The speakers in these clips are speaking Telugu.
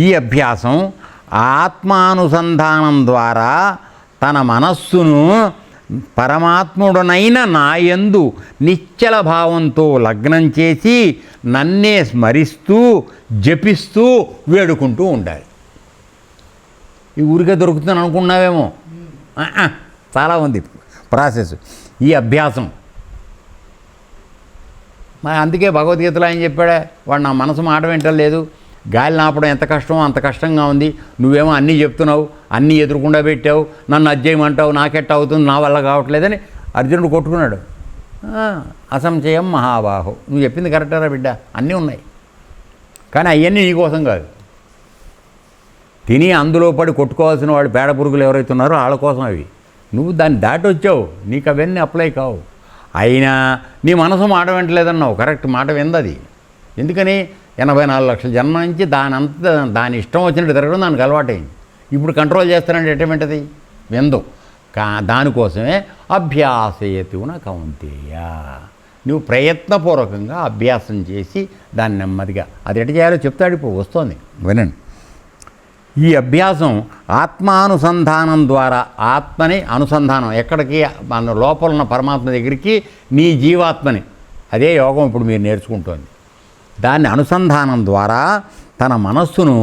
ఈ అభ్యాసం ఆత్మానుసంధానం ద్వారా తన మనస్సును పరమాత్ముడనైన నాయందు నిశ్చల భావంతో లగ్నం చేసి నన్నే స్మరిస్తూ జపిస్తూ వేడుకుంటూ ఉండాలి. ఈ ఊరికే దొరుకుతుందని అనుకున్నావేమో, చాలా ఉంది ప్రాసెస్ ఈ అభ్యాసం. మరి అందుకే భగవద్గీతలో ఆయన చెప్పాడే, వాడు నా మనసు మాట వింటలేదు, గాలి నాపడం ఎంత కష్టమో అంత కష్టంగా ఉంది, నువ్వేమో అన్నీ చెప్తున్నావు, అన్నీ ఎదురుకుండా పెట్టావు, నన్ను అజ్జేయమంటావు, నాకెట్ట అవుతుంది, నా వల్ల కావట్లేదని అర్జునుడు కొట్టుకున్నాడు. అసంశయం మహాబాహు, నువ్వు చెప్పింది కరెక్టరా బిడ్డ, అన్నీ ఉన్నాయి, కానీ అవన్నీ నీకోసం కాదు. తిని అందులో పడి కొట్టుకోవాల్సిన వాళ్ళు పేడ పురుగులు ఎవరైతే ఉన్నారో వాళ్ళ కోసం అవి. నువ్వు దాన్ని దాటి వచ్చావు, నీకు అవన్నీ అప్లై కావు. అయినా నీ మనసు మాట వింటలేదన్నావు, కరెక్ట్, మాట విందది. ఎందుకని 84 లక్షల జన్మ నుంచి దాని ఇష్టం వచ్చినట్టు తిరగడం దానికి అలవాటైంది. ఇప్పుడు కంట్రోల్ చేస్తానంటే ఎటువంటిది విందు. దానికోసమే అభ్యాసయతున కౌంతేయ, నువ్వు ప్రయత్నపూర్వకంగా అభ్యాసం చేసి దాన్ని నెమ్మదిగా అది ఎట్ట చేయాలో చెప్తాడు. ఇప్పుడు వస్తుంది వినండి. ఈ అభ్యాసం ఆత్మానుసంధానం ద్వారా, ఆత్మని అనుసంధానం ఎక్కడికి, మన లోపల ఉన్న పరమాత్మ దగ్గరికి, నీ జీవాత్మని, అదే యోగం ఇప్పుడు మీరు నేర్చుకుంటోంది. దాన్ని అనుసంధానం ద్వారా తన మనస్సును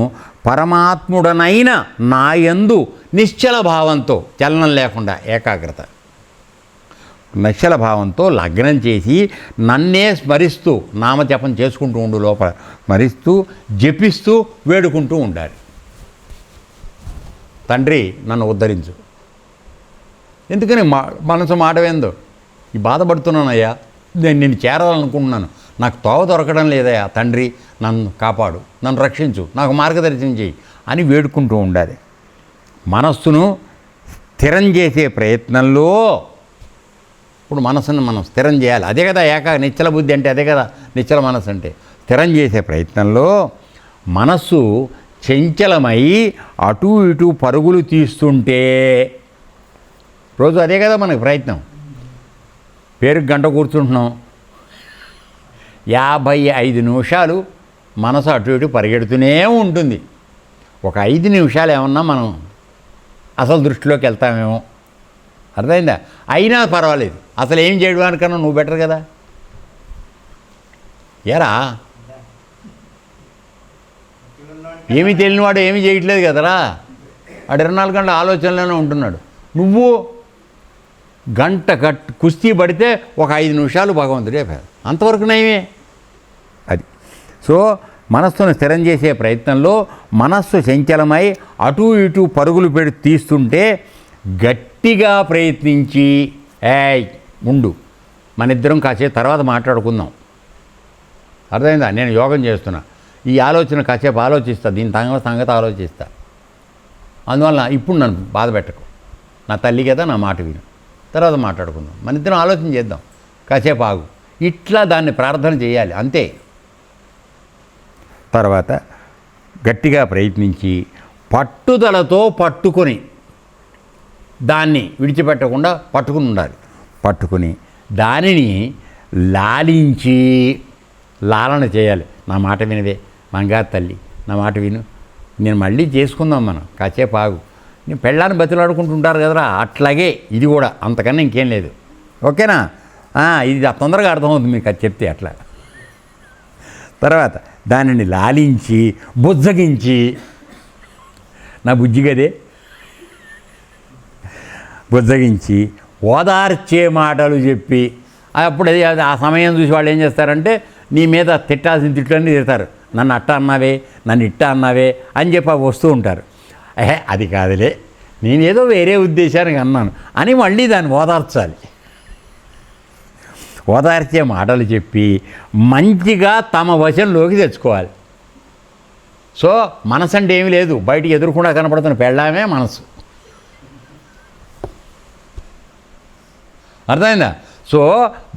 పరమాత్ముడనైన నాయందు నిశ్చల భావంతో, చలనం లేకుండా ఏకాగ్రత, నిశ్చల భావంతో లగ్నం చేసి నన్నే స్మరిస్తూ నామజపం చేసుకుంటూ ఉండు, లోపల స్మరిస్తూ జపిస్తూ వేడుకుంటూ ఉండాలి. తండ్రి నన్ను ఉద్ధరించు. ఎందుకని మనసు మాట ఏందో, ఈ బాధపడుతున్నానయ్యా, నేను నిన్ను చేరాలనుకుంటున్నాను, నాకు తోవ దొరకడం లేదయ్యా, తండ్రి నన్ను కాపాడు, నన్ను రక్షించు, నాకు మార్గదర్శనం చేయి అని వేడుకుంటూ ఉండాలి. మనస్సును స్థిరం చేసే ప్రయత్నంలో, ఇప్పుడు మనస్సును మనం స్థిరం చేయాలి, అదే కదా నిశ్చల బుద్ధి అంటే, అదే కదా నిశ్చల మనస్సు అంటే. స్థిరం చేసే ప్రయత్నంలో మనస్సు చంచలమై అటు ఇటు పరుగులు తీస్తుంటే, రోజు అదే కదా మనకి ప్రయత్నం. పేరుకి గంట కూర్చుంటున్నాం, 55 నిమిషాలు మనసు అటు ఇటు పరిగెడుతూనే ఉంటుంది. ఒక 5 నిమిషాలు ఏమన్నా మనం అసలు దృష్టిలోకి వెళ్తామేమో, అర్థమైందా? అయినా పర్వాలేదు, అసలు ఏం చేయడానికన్నా నువ్వు బెటర్ కదా. ఎరా ఏమీ తెలియనివాడు ఏమీ చేయట్లేదు కదరా, వాడు 24 గంటల ఆలోచనలోనే ఉంటున్నాడు. నువ్వు గంట కుస్తీ పడితే ఒక 5 నిమిషాలు భగవంతుడే, అంతవరకు నయమే అది. సో మనస్సును స్థిరం చేసే ప్రయత్నంలో మనస్సు చంచలమై అటు ఇటు పరుగులు తీస్తుంటే గట్టిగా ప్రయత్నించి, ఉండు, మన ఇద్దరం కాసేపు తర్వాత మాట్లాడుకుందాం, అర్థమైందా? నేను యోగం చేస్తున్నా, ఈ ఆలోచన కాసేపు ఆలోచిస్తా, దీని సంగతి ఆలోచిస్తా, అందువల్ల ఇప్పుడు నన్ను బాధ పెట్టకు, నా తల్లి కదా, నా మాట విను, తర్వాత మాట్లాడుకుందాం, మన ఇద్దరం ఆలోచన చేద్దాం, కాసేపు ఆగు, ఇట్లా దాన్ని ప్రార్థన చేయాలి, అంతే. తర్వాత గట్టిగా ప్రయత్నించి పట్టుదలతో పట్టుకొని, దాన్ని విడిచిపెట్టకుండా పట్టుకుని ఉండాలి. పట్టుకుని దానిని లాలించి లాలన చేయాలి. నా మాట వినవే మంగారు తల్లి, నా మాట విను, నేను మళ్ళీ చేసుకుందాం, మనం కాసేపు ఆగు, నేను పెళ్ళాన్ని బతిలాడుకుంటుంటారు కదరా, అట్లాగే ఇది కూడా, అంతకన్నా ఇంకేం లేదు, ఓకేనా? ఇది తొందరగా అర్థమవుతుంది మీకు అది చెప్తే అట్లా. తర్వాత దానిని లాలించి బుజ్జగించి, నా బుజ్జి గదే, బుజ్జగించి ఓదార్చే మాటలు చెప్పి, అప్పుడు ఆ సమయం చూసి వాళ్ళు ఏం చేస్తారంటే నీ మీద తిట్టాల్సిన తిట్లన్నీ తిడతారు, నన్ను అట్ట అన్నావే, నన్ను ఇట్ట అన్నావే అని చెప్పి వస్తూ ఉంటారు. అది కాదులే, నేనేదో వేరే ఉద్దేశానికి అన్నాను అని మళ్ళీ దాన్ని ఓదార్చాలి. ఓదార్చే మాటలు చెప్పి మంచిగా తమ వశంలోకి తెచ్చుకోవాలి. సో మనసు అంటే ఏమీ లేదు, బయటికి ఎదురుకుండా కనపడుతున్న పెళ్ళామే మనసు, అర్థమైందా? సో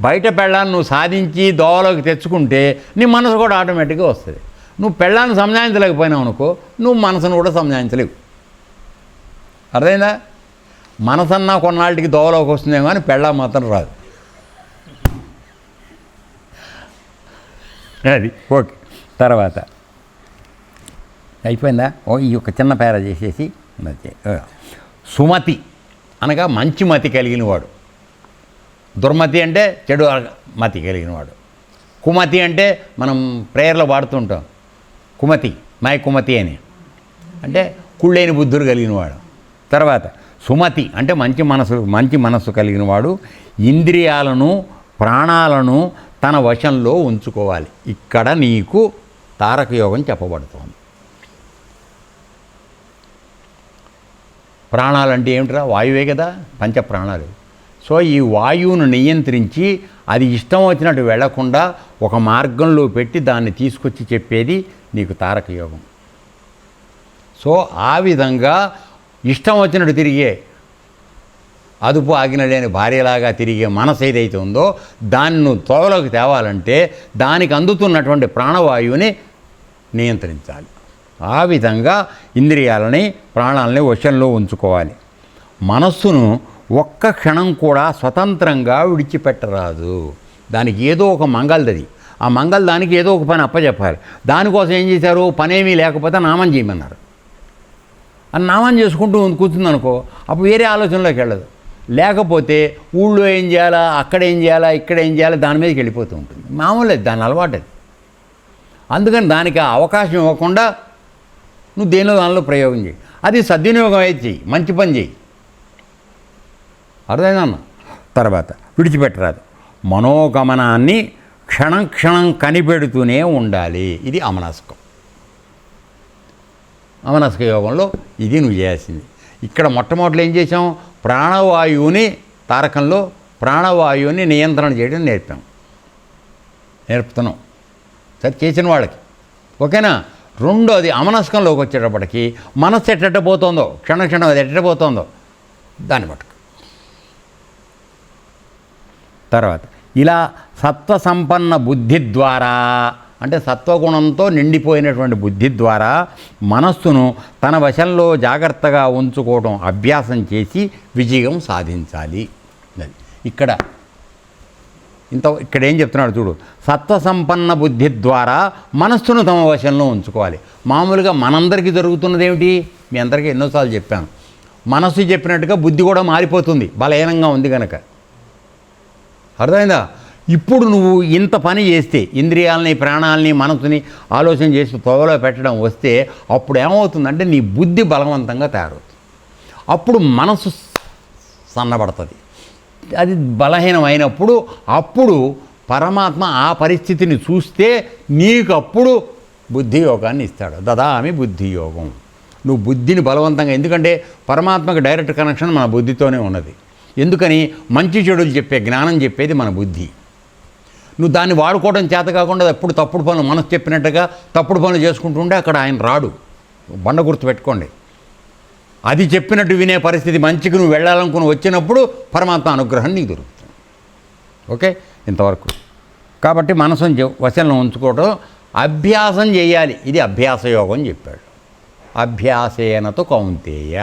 బయట పెళ్ళాన్ని నువ్వు సాధించి దోవలోకి తెచ్చుకుంటే నీ మనసు కూడా ఆటోమేటిక్గా వస్తుంది. నువ్వు పెళ్ళాన్ని సంజాయించలేకపోయినావు అనుకో, నువ్వు మనసును కూడా సంజాయించలేవు, అర్థమైందా? మనసన్నా కొన్నాళ్ళకి దోవలోకి వస్తుందేమో కానీ పెళ్ళాం మాత్రం రాదు. అది ఓకే. తర్వాత అయిపోయిందా? ఈ ఒక చిన్న పేర చేసేసి సుమతి అనగా మంచి మతి కలిగిన వాడు. దుర్మతి అంటే చెడు మతి కలిగిన వాడు. కుమతి అంటే మనం ప్రేయర్లో వాడుతుంటాం, కుమతి మై కుమతి అని, అంటే కుళ్ళైన బుద్ధులు కలిగిన వాడు. తర్వాత సుమతి అంటే మంచి మనసు కలిగిన వాడు. ఇంద్రియాలను ప్రాణాలను తన వశంలో ఉంచుకోవాలి. ఇక్కడ నీకు తారక యోగం చెప్పబడుతోంది. ప్రాణాలంటే ఏమిట్రా? వాయువే కదా, పంచప్రాణాలు. సో ఈ వాయువును నియంత్రించి అది ఇష్టం వచ్చినట్టు వెళ్లకుండా ఒక మార్గంలో పెట్టి దాన్ని తీసుకొచ్చి చెప్పేది నీకు తారక యోగం. సో ఆ విధంగా ఇష్టం వచ్చినట్టు తిరిగే, అదుపు ఆజ్ఞ లేని భార్యలాగా తిరిగే మనసు ఏదైతే ఉందో దాన్ని నువ్వు తోవలోకి తేవాలంటే దానికి అందుతున్నటువంటి ప్రాణవాయువుని నియంత్రించాలి. ఆ విధంగా ఇంద్రియాలని ప్రాణాలని వశంలో ఉంచుకోవాలి. మనస్సును ఒక్క క్షణం కూడా స్వతంత్రంగా విడిచిపెట్టరాదు. దానికి ఏదో ఒక మంగళదది, ఆ మంగళ దానికి ఏదో ఒక పని అప్పచెప్పాలి. దానికోసం ఏం చేశారు? పనేమీ లేకపోతే నామం చేయమన్నారు. అని నామం చేసుకుంటూ కూర్చుందనుకో, అప్పుడు వేరే ఆలోచనలోకి వెళ్ళదు. లేకపోతే ఊళ్ళో ఏం చేయాలా, అక్కడ ఏం చేయాలా, ఇక్కడ ఏం చేయాలా, దాని మీదకి వెళ్ళిపోతూ ఉంటుంది. మామూలు దాని అలవాటు. అందుకని దానికి అవకాశం ఇవ్వకుండా నువ్వు దానిలో ప్రయోగం చేయి. అది సద్వినియోగం అయితే చెయ్యి, మంచి పని చేయి. అర్థమైందన్న? తర్వాత విడిచిపెట్టరాదు. మనోగమనాన్ని క్షణం క్షణం కనిపెడుతూనే ఉండాలి. ఇది అమనస్కం. అమనస్క యోగంలో ఇది నువ్వు చేయాల్సింది. ఇక్కడ మొట్టమొదటిలో ఏం చేసాం? ప్రాణవాయువుని తారకంలో ప్రాణవాయువుని నియంత్రణ చేయడం నేర్పుతున్నాం సరే చేసిన వాళ్ళకి. ఓకేనా? రెండోది అమనస్కంలోకి వచ్చేటప్పటికి మనస్సు ఎట్ట పోతుందో, క్షణక్షణం అది ఎట్ట పోతుందో దాన్ని పట్టుకు. తర్వాత ఇలా సత్వసంపన్న బుద్ధి ద్వారా, అంటే సత్వగుణంతో నిండిపోయినటువంటి బుద్ధి ద్వారా మనస్సును తన వశంలో జాగ్రత్తగా ఉంచుకోవడం అభ్యాసం చేసి విజయం సాధించాలి. ఇక్కడ ఏం చెప్తున్నాడు చూడు. సత్వసంపన్న బుద్ధి ద్వారా మనస్సును తమ వశంలో ఉంచుకోవాలి. మామూలుగా మనందరికీ జరుగుతున్నది ఏమిటి? మీ అందరికీ ఎన్నోసార్లు చెప్పాను, మనస్సు చెప్పినట్టుగా బుద్ధి కూడా మారిపోతుంది బలహీనంగా ఉంది కనుక. అర్థమైందా? ఇప్పుడు నువ్వు ఇంత పని చేస్తే, ఇంద్రియాలని ప్రాణాలని మనసుని ఆలోచన చేసి తోవలో పెట్టడం వస్తే అప్పుడు ఏమవుతుందంటే నీ బుద్ధి బలవంతంగా తయారవుతుంది. అప్పుడు మనసు సన్నబడుతుంది. అది బలహీనమైనప్పుడు అప్పుడు పరమాత్మ ఆ పరిస్థితిని చూస్తే నీకు అప్పుడు బుద్ధి యోగాన్ని ఇస్తాడు. దదామి బుద్ధి యోగం. నువ్వు బుద్ధిని బలవంతంగా, ఎందుకంటే పరమాత్మకు డైరెక్ట్ కనెక్షన్ మన బుద్ధితోనే ఉన్నది. ఎందుకని? మంచి చెడులు చెప్పే జ్ఞానం చెప్పేది మన బుద్ధి. నువ్వు దాన్ని వాడుకోవడం చేత కాకుండా ఎప్పుడు తప్పుడు పనులు, మనసు చెప్పినట్టుగా తప్పుడు పనులు చేసుకుంటుంటే అక్కడ ఆయన రాడు. బండ గుర్తు పెట్టుకోండి. అది చెప్పినట్టు వినే పరిస్థితి, మంచికి నువ్వు వెళ్ళాలనుకుని వచ్చినప్పుడు పరమాత్మ అనుగ్రహం నీకు దొరుకుతుంది. ఓకే, ఇంతవరకు. కాబట్టి మనసుని వశంలో ఉంచుకోవడం అభ్యాసం చేయాలి. ఇది అభ్యాస యోగం చెప్పాడు. అభ్యాసేనతో కౌంతేయ.